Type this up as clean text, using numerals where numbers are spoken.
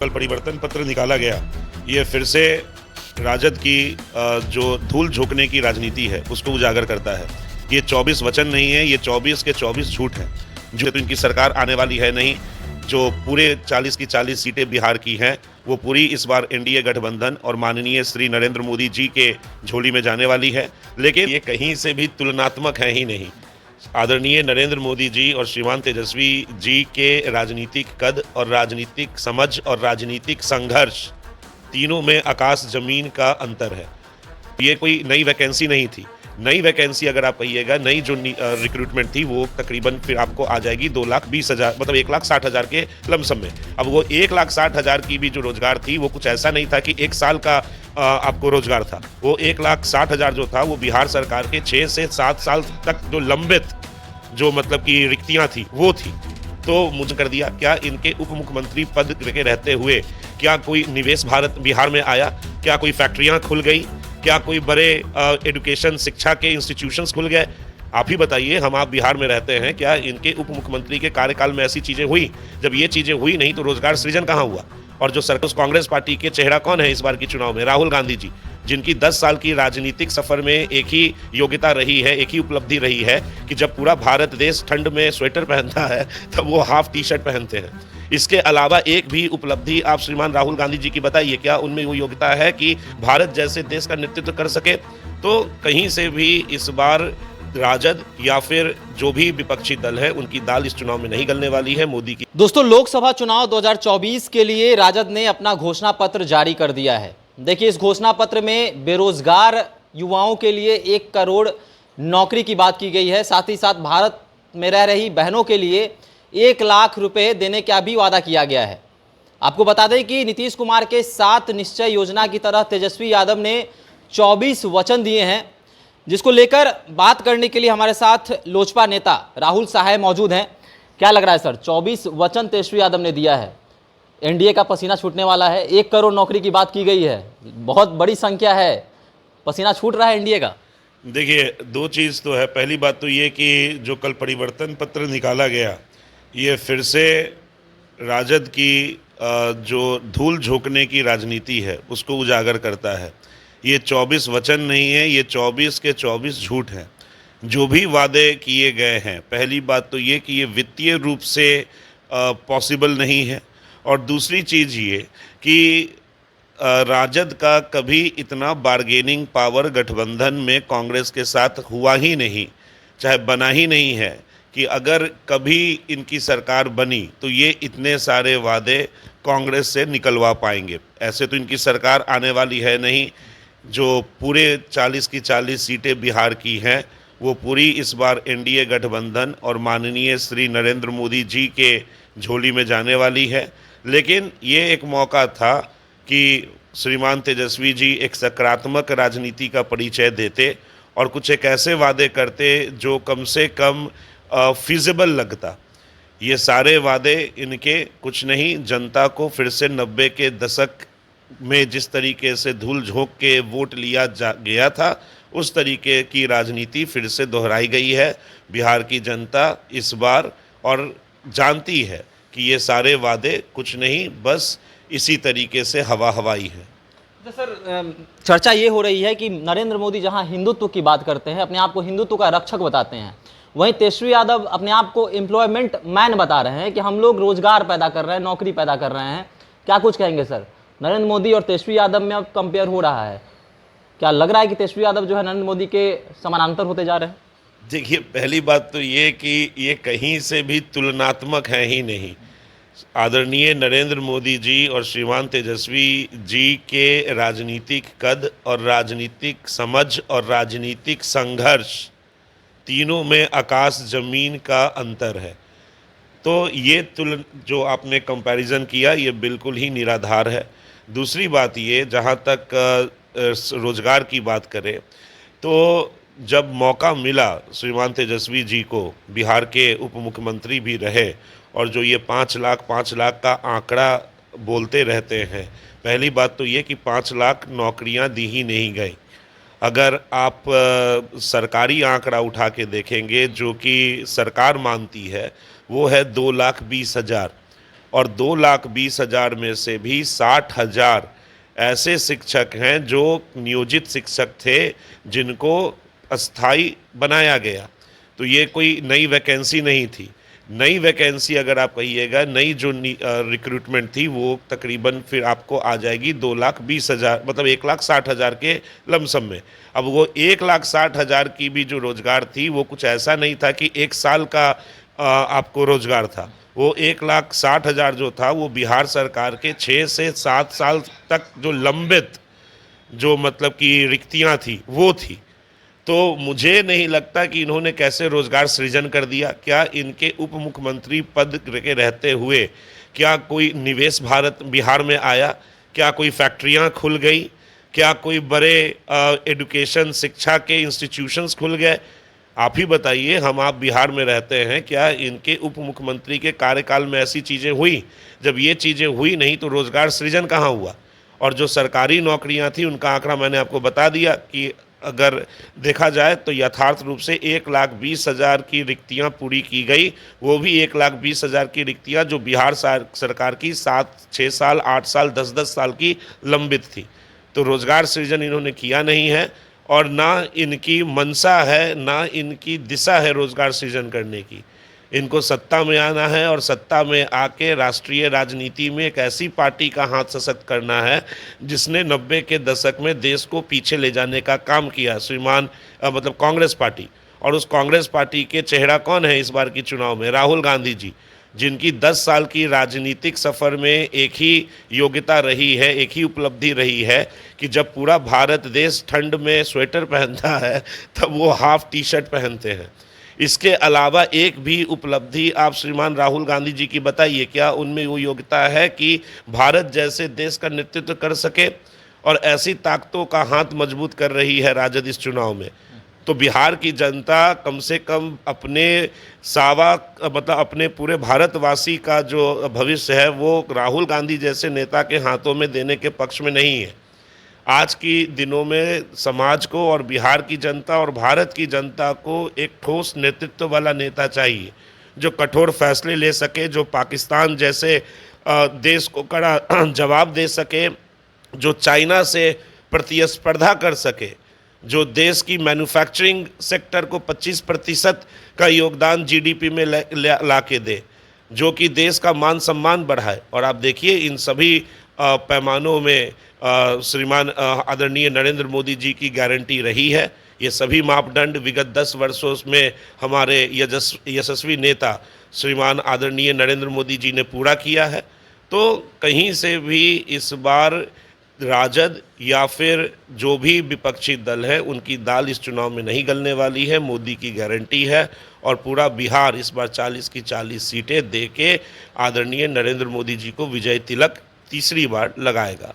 कल परिवर्तन पत्र निकाला गया। ये फिर से राजद की जो धूल झोंकने की राजनीति है उसको उजागर करता है। ये 24 वचन नहीं है, ये 24 के 24 झूठ हैं। जो तो इनकी सरकार आने वाली है नहीं, जो पूरे 40 की 40 सीटें बिहार की हैं वो पूरी इस बार एनडीए गठबंधन और माननीय श्री नरेंद्र मोदी जी के झोली में जाने वाली है। लेकिन ये कहीं से भी तुलनात्मक है ही नहीं। आदरणीय नरेंद्र मोदी जी और श्रीमान तेजस्वी जी के राजनीतिक कद और राजनीतिक समझ और राजनीतिक संघर्ष तीनों में आकाश जमीन का अंतर है। ये कोई नई वैकेंसी नहीं थी। नई वैकेंसी अगर आप कहिएगा, नई जो रिक्रूटमेंट थी वो तकरीबन फिर आपको आ जाएगी 2,20,000 मतलब 1,60,000 के लमसम में। अब वो 1,60,000 की भी जो रोजगार थी वो कुछ ऐसा नहीं था कि एक साल का आपको रोजगार था। वो 1,60,000 जो था वो बिहार सरकार के 6 से 7 साल तक जो लंबित जो मतलब की रिक्तियां थी वो थी। तो मुझे कर दिया, क्या इनके उप मुख्यमंत्री पद के रहते हुए क्या कोई निवेश भारत बिहार में आया? क्या कोई फैक्ट्रियां खुल गई? क्या कोई बड़े एजुकेशन शिक्षा के इंस्टीट्यूशंस खुल गए? आप ही बताइए, हम आप बिहार में रहते हैं, क्या इनके उप मुख्यमंत्री के कार्यकाल में ऐसी चीजें हुई? जब ये चीजें हुई नहीं तो रोजगार सृजन कहाँ हुआ? और जो सरकार कांग्रेस पार्टी के चेहरा कौन है इस बार की चुनाव में? राहुल गांधी जी, जिनकी 10 साल की राजनीतिक सफर में एक ही योग्यता रही है, एक ही उपलब्धि रही है कि जब पूरा भारत देश ठंड में स्वेटर पहनता है तब वो हाफ टी शर्ट पहनते हैं। इसके अलावा एक भी उपलब्धि आप श्रीमान राहुल गांधी जी की बताइए, क्या उनमें वो योग्यता है कि भारत जैसे देश का नेतृत्व कर सके? तो कहीं से भी इस बार राजद या फिर जो भी विपक्षी दल है उनकी दाल इस चुनाव में नहीं गलने वाली है। मोदी की दोस्तों, लोकसभा चुनाव 2024 के लिए राजद ने अपना घोषणा पत्र जारी कर दिया है। देखिए, इस घोषणा पत्र में बेरोजगार युवाओं के लिए 1 करोड़ नौकरी की बात की गई है। साथ ही साथ भारत में रह रही बहनों के लिए 1 लाख रुपए देने का भी वादा किया गया है। आपको बता दें कि नीतीश कुमार के 7 निश्चय योजना की तरह तेजस्वी यादव ने 24 वचन दिए हैं, जिसको लेकर बात करने के लिए हमारे साथ लोजपा नेता राहुल सहाय मौजूद हैं। क्या लग रहा है सर, 24 वचन तेजस्वी यादव ने दिया है, एनडीए का पसीना छूटने वाला है। 1 करोड़ नौकरी की बात की गई है, बहुत बड़ी संख्या है, पसीना छूट रहा है एनडीए का। देखिए, 2 चीज़ तो है। पहली बात तो ये कि जो कल परिवर्तन पत्र निकाला गया, ये फिर से राजद की जो धूल झोंकने की राजनीति है उसको उजागर करता है। ये 24 वचन नहीं है, ये 24 के 24 झूठ हैं। जो भी वादे किए गए हैं, पहली बात तो ये कि ये वित्तीय रूप से पॉसिबल नहीं है, और दूसरी चीज़ ये कि राजद का कभी इतना बार्गेनिंग पावर गठबंधन में कांग्रेस के साथ हुआ ही नहीं, चाहे बना ही नहीं है कि अगर कभी इनकी सरकार बनी तो ये इतने सारे वादे कांग्रेस से निकलवा पाएंगे। ऐसे तो इनकी सरकार आने वाली है नहीं। जो पूरे 40 की 40 सीटें बिहार की हैं वो पूरी इस बार एनडीए गठबंधन और माननीय श्री नरेंद्र मोदी जी के झोली में जाने वाली है। लेकिन ये एक मौका था कि श्रीमान तेजस्वी जी एक सकारात्मक राजनीति का परिचय देते और कुछ एक ऐसे वादे करते जो कम से कम फिजिबल लगता। ये सारे वादे इनके कुछ नहीं, जनता को फिर से 90 के दशक में जिस तरीके से धूल झोंक के वोट लिया गया था उस तरीके की राजनीति फिर से दोहराई गई है। बिहार की जनता इस बार और जानती है कि ये सारे वादे कुछ नहीं, बस इसी तरीके से हवा हवाई है। तो सर, चर्चा ये हो रही है कि नरेंद्र मोदी जहां हिंदुत्व की बात करते हैं, अपने आप को हिंदुत्व का रक्षक बताते हैं, वहीं तेजस्वी यादव अपने आप को एम्प्लॉयमेंट मैन बता रहे हैं कि हम लोग रोजगार पैदा कर रहे हैं, नौकरी पैदा कर रहे हैं। क्या कुछ कहेंगे सर, नरेंद्र मोदी और तेजस्वी यादव में अब कंपेयर हो रहा है, क्या लग रहा है कि तेजस्वी यादव जो है नरेंद्र मोदी के समानांतर होते जा रहे हैं? देखिए, पहली बात तो ये कि ये कहीं से भी तुलनात्मक है ही नहीं। आदरणीय नरेंद्र मोदी जी और श्रीमान तेजस्वी जी के राजनीतिक कद और राजनीतिक समझ और राजनीतिक संघर्ष तीनों में आकाश जमीन का अंतर है। तो ये जो आपने कंपैरिजन किया ये बिल्कुल ही निराधार है। दूसरी बात ये, जहाँ तक रोजगार की बात करें तो जब मौका मिला श्रीमान तेजस्वी जी को, बिहार के उप मुख्यमंत्री भी रहे, और जो ये 5 लाख का आंकड़ा बोलते रहते हैं, पहली बात तो ये कि 5 लाख नौकरियां दी ही नहीं गई। अगर आप सरकारी आंकड़ा उठा के देखेंगे जो कि सरकार मानती है वो है 2,20,000। और 2,20,000 में से भी 60,000 ऐसे शिक्षक हैं जो नियोजित शिक्षक थे, जिनको अस्थाई बनाया गया। तो ये कोई नई वैकेंसी नहीं थी। नई वैकेंसी अगर आप कहिएगा, नई जो रिक्रूटमेंट थी वो तकरीबन फिर आपको आ जाएगी 2,20,000 मतलब 1,60,000 के लमसम में। अब वो 1,60,000 की भी जो रोजगार थी वो कुछ ऐसा नहीं था कि 1 साल का आपको रोजगार था। वो 1,60,000 जो था वो बिहार सरकार के 6 से 7 साल तक जो लंबित जो मतलब कि रिक्तियां थी वो थी। तो मुझे नहीं लगता कि इन्होंने कैसे रोजगार सृजन कर दिया। क्या इनके उप मुख्यमंत्री पद के रहते हुए क्या कोई निवेश भारत बिहार में आया? क्या कोई फैक्ट्रियां खुल गई? क्या कोई बड़े एजुकेशन शिक्षा के इंस्टीट्यूशंस खुल गए? आप ही बताइए, हम आप बिहार में रहते हैं, क्या इनके उप मुख्यमंत्री के कार्यकाल में ऐसी चीज़ें हुई? जब ये चीज़ें हुई नहीं तो रोजगार सृजन कहाँ हुआ? और जो सरकारी नौकरियां थी उनका आंकड़ा मैंने आपको बता दिया कि अगर देखा जाए तो यथार्थ रूप से 1,20,000 की रिक्तियां पूरी की गई। वो भी 1,20,000 की रिक्तियां जो बिहार सरकार की 7-6 साल 8 साल 10-10 साल की लंबित थी। तो रोजगार सृजन इन्होंने किया नहीं है और ना इनकी मंशा है, ना इनकी दिशा है रोजगार सृजन करने की। इनको सत्ता में आना है और सत्ता में आके राष्ट्रीय राजनीति में एक ऐसी पार्टी का हाथ सशक्त करना है जिसने 90 के दशक में देश को पीछे ले जाने का काम किया, श्रीमान मतलब कांग्रेस पार्टी। और उस कांग्रेस पार्टी के चेहरा कौन है इस बार की चुनाव में? राहुल गांधी जी, जिनकी 10 साल की राजनीतिक सफ़र में एक ही योग्यता रही है, एक ही उपलब्धि रही है कि जब पूरा भारत देश ठंड में स्वेटर पहनता है तब वो हाफ टी शर्ट पहनते हैं। इसके अलावा एक भी उपलब्धि आप श्रीमान राहुल गांधी जी की बताइए, क्या उनमें वो योग्यता है कि भारत जैसे देश का नेतृत्व कर सके? और ऐसी ताकतों का हाथ मजबूत कर रही है राजद इस चुनाव में। तो बिहार की जनता कम से कम अपने मतलब अपने पूरे भारतवासी का जो भविष्य है वो राहुल गांधी जैसे नेता के हाथों में देने के पक्ष में नहीं है। आज की दिनों में समाज को और बिहार की जनता और भारत की जनता को एक ठोस नेतृत्व वाला नेता चाहिए, जो कठोर फैसले ले सके, जो पाकिस्तान जैसे देश को कड़ा जवाब दे सके, जो चाइना से प्रतिस्पर्धा कर सके, जो देश की मैन्युफैक्चरिंग सेक्टर को 25% का योगदान जीडीपी में ला के दे, जो कि देश का मान सम्मान बढ़ाए। और आप देखिए इन सभी पैमानों में श्रीमान आदरणीय नरेंद्र मोदी जी की गारंटी रही है। ये सभी मापदंड विगत 10 वर्षों में हमारे यशस्वी नेता श्रीमान आदरणीय नरेंद्र मोदी जी ने पूरा किया है। तो कहीं से भी इस बार राजद या फिर जो भी विपक्षी दल है उनकी दाल इस चुनाव में नहीं गलने वाली है। मोदी की गारंटी है और पूरा बिहार इस बार 40 की 40 सीटें दे के आदरणीय नरेंद्र मोदी जी को विजय तिलक तीसरी बार लगाएगा।